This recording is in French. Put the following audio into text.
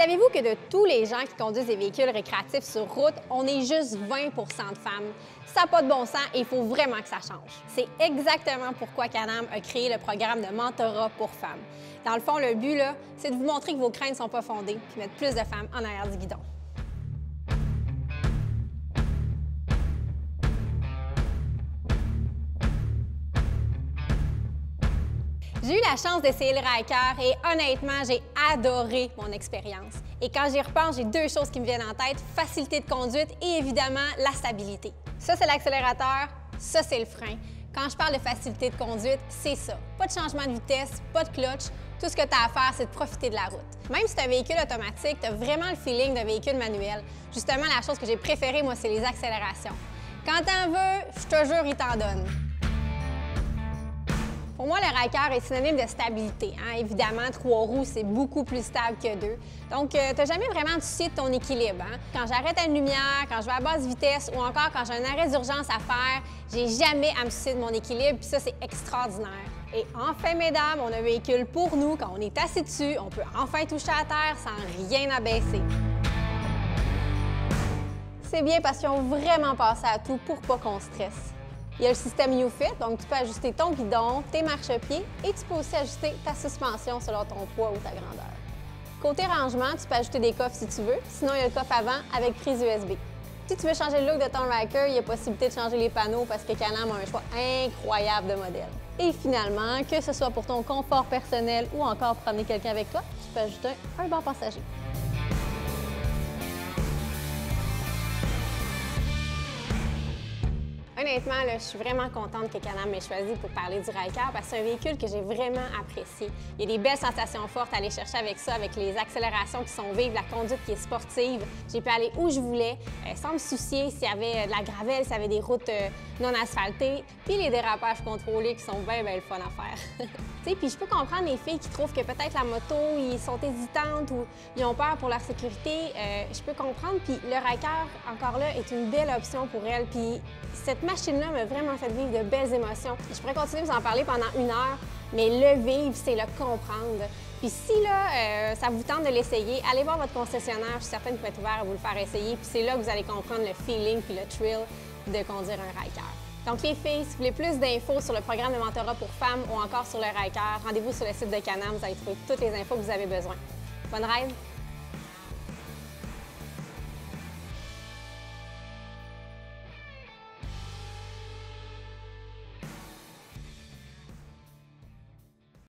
Savez-vous que de tous les gens qui conduisent des véhicules récréatifs sur route, on est juste 20 de femmes? Ça n'a pas de bon sens et il faut vraiment que ça change. C'est exactement pourquoi Can-Am a créé le programme de mentorat pour femmes. Dans le fond, le but, c'est de vous montrer que vos craintes ne sont pas fondées et mettre plus de femmes en arrière du guidon. J'ai eu la chance d'essayer le Ryker et honnêtement, j'ai adoré mon expérience. Et quand j'y repense, j'ai deux choses qui me viennent en tête, facilité de conduite et évidemment la stabilité. Ça, c'est l'accélérateur, ça, c'est le frein. Quand je parle de facilité de conduite, c'est ça. Pas de changement de vitesse, pas de clutch. Tout ce que tu as à faire, c'est de profiter de la route. Même si c'est un véhicule automatique, tu as vraiment le feeling d'un véhicule manuel. Justement, la chose que j'ai préférée, moi, c'est les accélérations. Quand t'en veux, je te jure, il t'en donne. Pour moi, le Ryker est synonyme de stabilité. Évidemment, 3 roues, c'est beaucoup plus stable que 2. Donc, tu n'as jamais vraiment de souci de ton équilibre. Quand j'arrête à une lumière, quand je vais à basse vitesse ou encore quand j'ai un arrêt d'urgence à faire, j'ai jamais à me soucier de mon équilibre, puis ça, c'est extraordinaire. Et enfin, mesdames, on a un véhicule pour nous. Quand on est assis dessus, on peut enfin toucher à terre sans rien abaisser. C'est bien parce qu'ils ont vraiment pensé à tout pour pas qu'on stresse. Il y a le système YouFit, donc tu peux ajuster ton guidon, tes marchepieds et tu peux aussi ajuster ta suspension selon ton poids ou ta grandeur. Côté rangement, tu peux ajouter des coffres si tu veux, sinon il y a le coffre avant avec prise USB. Si tu veux changer le look de ton Ryker, il y a possibilité de changer les panneaux parce que Can-Am a un choix incroyable de modèles. Et finalement, que ce soit pour ton confort personnel ou encore pour amener quelqu'un avec toi, tu peux ajouter un banc passager. Honnêtement, je suis vraiment contente que Can-Am m'ait choisi pour parler du Ryker parce que c'est un véhicule que j'ai vraiment apprécié. Il y a des belles sensations fortes à aller chercher avec ça, avec les accélérations qui sont vives, la conduite qui est sportive. J'ai pu aller où je voulais sans me soucier s'il y avait de la gravelle, s'il y avait des routes non asphaltées, puis les dérapages contrôlés qui sont bien le fun à faire. Puis je peux comprendre les filles qui trouvent que peut-être la moto, ils sont hésitantes ou ils ont peur pour leur sécurité. Je peux comprendre, puis le Ryker, encore là, est une belle option pour elles. Puis cette machine-là m'a vraiment fait vivre de belles émotions. Je pourrais continuer à vous en parler pendant 1 heure, mais le vivre, c'est le comprendre. Puis si ça vous tente de l'essayer, allez voir votre concessionnaire. Je suis certaine qu'il va être ouvert à vous le faire essayer. Puis c'est là que vous allez comprendre le feeling puis le thrill de conduire un Ryker. Donc les filles, si vous voulez plus d'infos sur le programme de mentorat pour femmes ou encore sur le Ryker, rendez-vous sur le site de Can-Am. Vous allez trouver toutes les infos que vous avez besoin. Bonne ride!